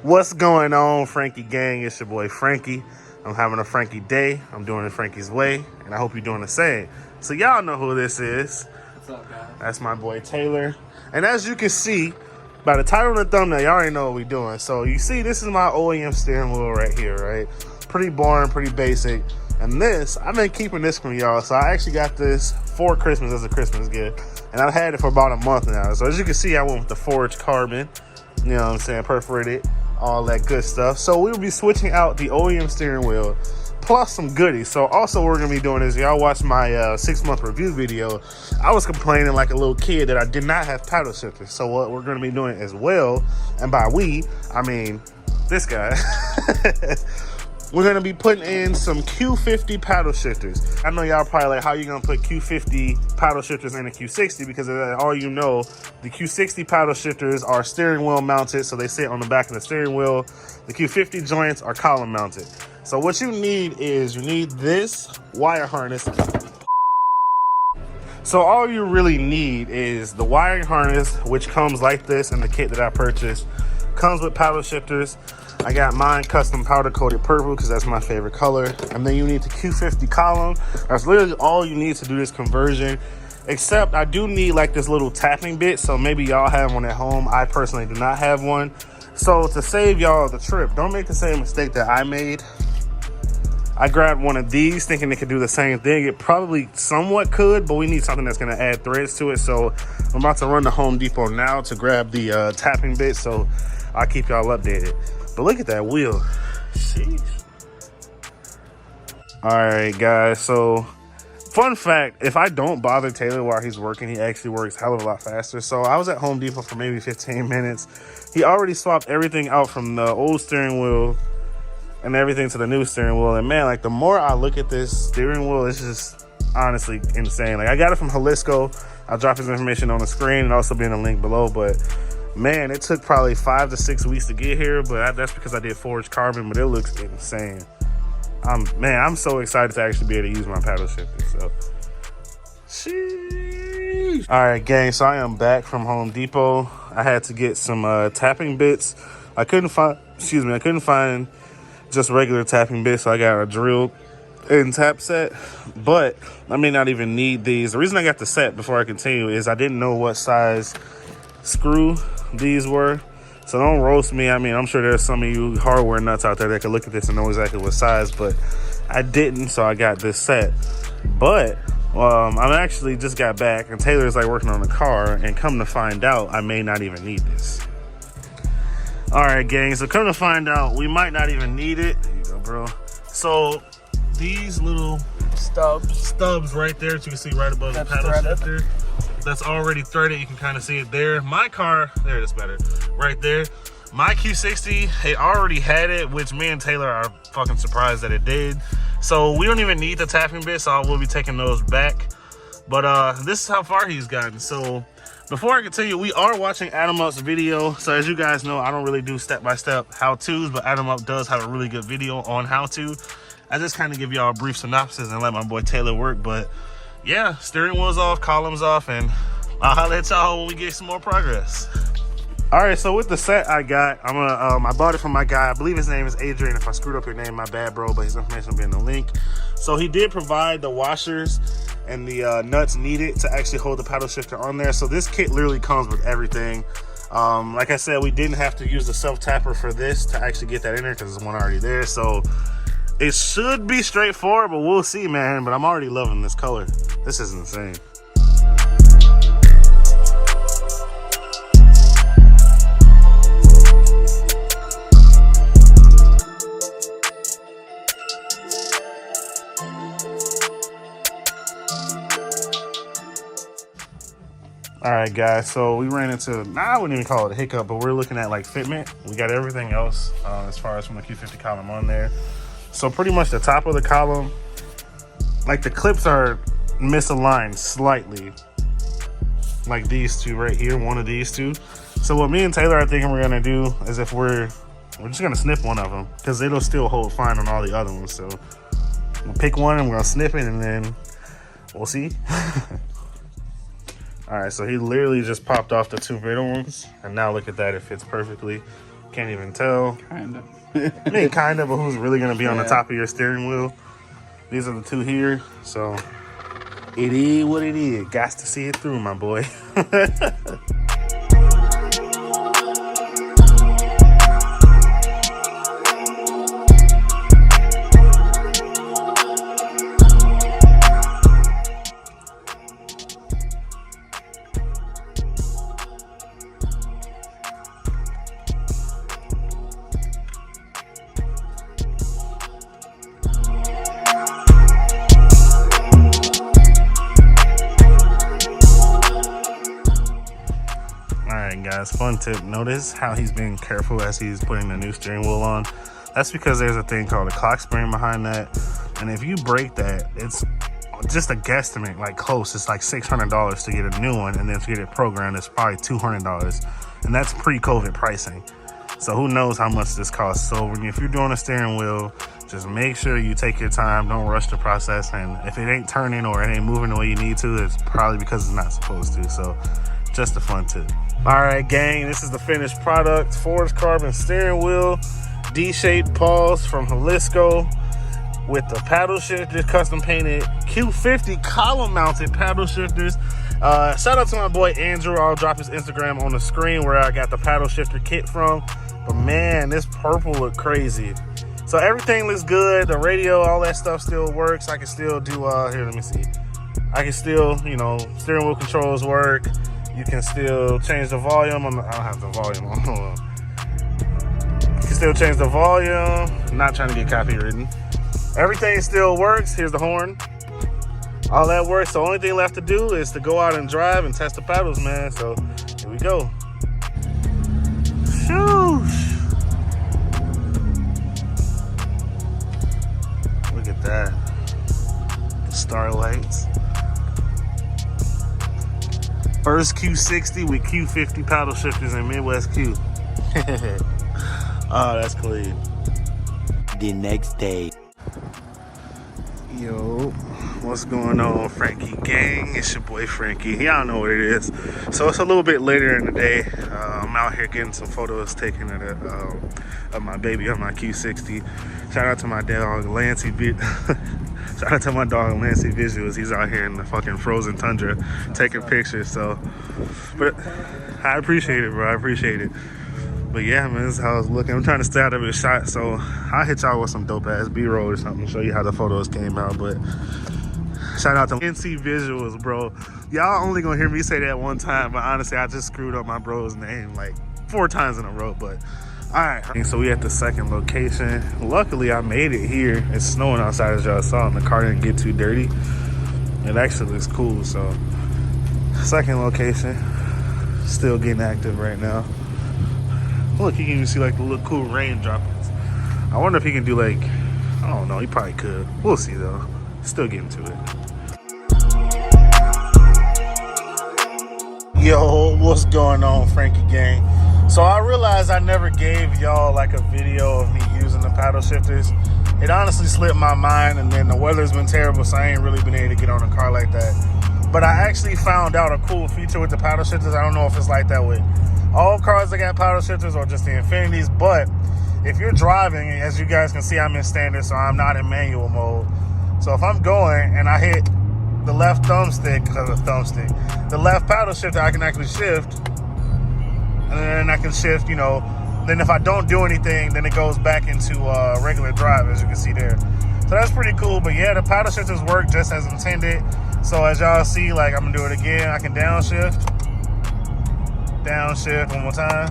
What's going on, Frankie gang? It's your boy Frankie. I'm having a Frankie day. I'm doing it Frankie's way, and I hope you're doing the same. So y'all know who this is. What's up, guys? That's my boy Taylor. And as you can see by the title and the thumbnail, y'all already know what we're doing. So you see, this is my OEM steering wheel right here, right? Pretty boring, pretty basic. And this, I've been keeping this from y'all. So I actually got this for Christmas as a Christmas gift. And I've had it for about a month now. So as you can see, I went with the forged carbon. You know what I'm saying? Perforated, all that good stuff. So we'll be switching out the OEM steering wheel plus some goodies. So also what we're gonna be doing is, y'all watch my 6-month review video. I was complaining like a little kid that I did not have paddle shifters. So what we're gonna be doing as well, and by we, I mean this guy. We're gonna be putting in some Q50 paddle shifters. I know y'all probably like, how you gonna put Q50 paddle shifters in a Q60? Because all you know, the Q60 paddle shifters are steering wheel mounted, so they sit on the back of the steering wheel. The Q50 joints are column mounted. So what you need is, you need this wire harness. So all you really need is the wiring harness, which comes like this in the kit that I purchased. Comes with paddle shifters. I got mine custom powder coated purple because that's my favorite color. And then you need the Q50 column. That's literally all you need to do this conversion. Except I do need like this little tapping bit. So maybe y'all have one at home. I personally do not have one. So to save y'all the trip, don't make the same mistake that I made. I grabbed one of these thinking it could do the same thing. It probably somewhat could, but we need something that's gonna add threads to it. So I'm about to run to Home Depot now to grab the tapping bit. So I'll keep y'all updated. But look at that wheel. Sheesh. All right, guys. So fun fact, if I don't bother Taylor while he's working, he actually works a hell of a lot faster. So I was at Home Depot for maybe 15 minutes. He already swapped everything out from the old steering wheel and everything to the new steering wheel. And man, like the more I look at this steering wheel, it's just honestly insane. Like I got it from Jalisco. I'll drop his information on the screen and also be in the link below. But man, it took probably 5 to 6 weeks to get here, but that's because I did forged carbon, but it looks insane. Man, I'm so excited to actually be able to use my paddle shifter. So, sheesh. All right, gang. So I am back from Home Depot. I had to get some tapping bits. I couldn't find just regular tapping bits, so I got a drill and tap set. But I may not even need these. The reason I got the set before I continue is I didn't know what size screw these were. So don't roast me. I mean, I'm sure there's some of you hardware nuts out there that can look at this and know exactly what size, but I didn't, so I got this set. But I actually just got back and Taylor's like working on the car, and come to find out, I may not even need this. All right, gang, so come to find out, we might not even need it. There you go, bro. So these little stubs right there that you can see right above the paddle shifter, that's already threaded. You can kind of see it there. My car, there it is better, right there. My Q60, it already had it, which me and Taylor are fucking surprised that it did. So we don't even need the tapping bit, so we'll be taking those back. But this is how far he's gotten. So before I continue, we are watching Adam Up's video. So as you guys know, I don't really do step-by-step how-tos, but Adam Up does have a really good video on how to. I just kind of give y'all a brief synopsis and let my boy Taylor work. But yeah, steering wheel's off, columns off, and I'll let y'all when we get some more progress. All right, so with the set I got, I bought it from my guy. I believe his name is Adrian. If I screwed up your name, my bad, bro, but his information will be in the link. So he did provide the washers and the nuts needed to actually hold the paddle shifter on there. So this kit literally comes with everything. Like I said, we didn't have to use the self-tapper for this to actually get that in there because there's one already there. So it should be straightforward, but we'll see, man. But I'm already loving this color. This is insane. All right, guys, so we ran into, I wouldn't even call it a hiccup, but we're looking at like fitment. We got everything else as far as from the Q50 column on there. So pretty much the top of the column, like the clips are misaligned slightly, like these two right here, one of these two. So what me and Taylor are thinking we're gonna do is, if we're just gonna snip one of them because it'll still hold fine on all the other ones. So we'll pick one and we're gonna snip it and then we'll see. All right, so he literally just popped off the two middle ones, and now look at that, it fits perfectly. Can't even tell. Kinda. I mean, kind of, but who's really going to be on the top of your steering wheel? These are the two here, so it is what it is. Got to see it through, my boy. Guys, fun tip, notice how he's being careful as he's putting the new steering wheel on. That's because there's a thing called a clock spring behind that, and if you break that, it's just a guesstimate, like close, it's like $600 to get a new one, and then to get it programmed it's probably $200, and that's pre-COVID pricing. So who knows how much this costs. So if you're doing a steering wheel, just make sure you take your time, don't rush the process, and if it ain't turning or it ain't moving the way you need to, it's probably because it's not supposed to. So just a fun tip. All right, gang, this is the finished product. Forged carbon steering wheel, D-shaped paws from Jalisco with the paddle shifters, custom painted Q50 column mounted paddle shifters. Shout out to my boy Andrew. I'll drop his Instagram on the screen where I got the paddle shifter kit from. But man, this purple look crazy. So everything looks good. The radio, all that stuff still works. I can still do, here, let me see. I can still, you know, steering wheel controls work. You can still change the volume. I don't have the volume on. You can still change the volume. I'm not trying to get copywritten. Everything still works. Here's the horn. All that works. The only thing left to do is to go out and drive and test the paddles, man. So here we go. Shoosh. Look at that. The starlights. First Q60 with Q50 paddle shifters in Midwest Q. Oh, that's clean. The next day. Yo, what's going on, Frankie gang? It's your boy Frankie. Y'all know what it is. So it's a little bit later in the day. I'm out here getting some photos taken of my baby on my Q60. Shout out to my dog Lancey. Shout out to my dog Lancey Visuals. He's out here in the fucking frozen tundra taking pictures. So, but I appreciate it, bro. I appreciate it. But yeah, man, this is how it's looking. I'm trying to stay out of the shot, so I'll hit y'all with some dope ass B-roll or something to show you how the photos came out. But shout out to NC Visuals, bro. Y'all only gonna hear me say that one time, but honestly, I just screwed up my bro's name like 4 times in a row. But all right, so we at the second location. Luckily, I made it here. It's snowing outside, as y'all saw, and the car didn't get too dirty. It actually looks cool. So second location, still getting active right now. Look, you can even see like the little cool rain droplets. I wonder if he can do like, I don't know, he probably could. We'll see though. Still getting to it. Yo, what's going on, Frankie gang? So I realized I never gave y'all like a video of me using the paddle shifters. It honestly slipped my mind, and then the weather's been terrible, so I ain't really been able to get on a car like that. But I actually found out a cool feature with the paddle shifters. I don't know if it's like that with all cars that got paddle shifters or just the Infinities, but if you're driving, as you guys can see, I'm in standard, so I'm not in manual mode. So if I'm going and I hit the left the left paddle shifter, I can actually shift, and then I can shift, you know. Then if I don't do anything, then it goes back into regular drive, as you can see there. So that's pretty cool. But yeah, the paddle shifters work just as intended. So as y'all see, like, I'm gonna do it again. I can downshift one more time.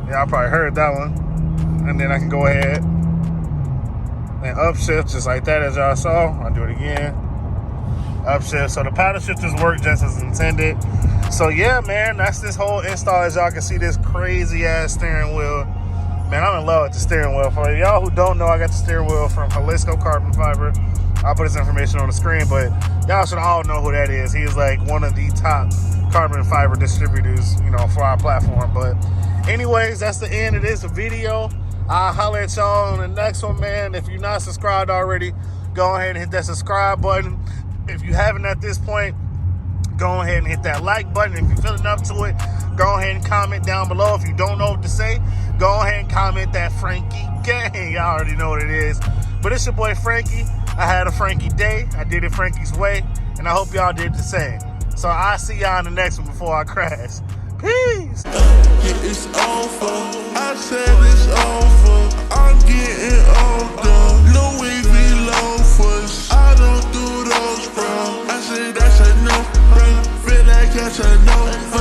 Y'all probably heard that one. And then I can go ahead and upshift just like that, as y'all saw. I'll do it again. Upshift. So the paddle shifters work just as intended. So yeah, man, that's this whole install. As y'all can see, this crazy ass steering wheel. Man, I'm in love with the steering wheel. For y'all who don't know, I got the steering wheel from Jalisco Carbon Fiber. I'll put his information on the screen, but y'all should all know who that is. He is like one of the top carbon fiber distributors, you know, for our platform. But anyways, that's the end of this video. I'll holler at y'all on the next one, man. If you're not subscribed already, go ahead and hit that subscribe button. If you haven't at this point, go ahead and hit that like button. If you're feeling up to it, Go ahead and comment down below. If you don't know what to say, go ahead and comment that Frankie gang. Y'all already know what it is. But it's your boy Frankie. I had a Frankie day. I did it Frankie's way. And I hope y'all did the same. So I'll see y'all in the next one before I crash. Peace. It's over. I said it's over. I'm getting older. Louis V loafers. I don't do those, bro. I said that's enough, bro. Feel like that's enough.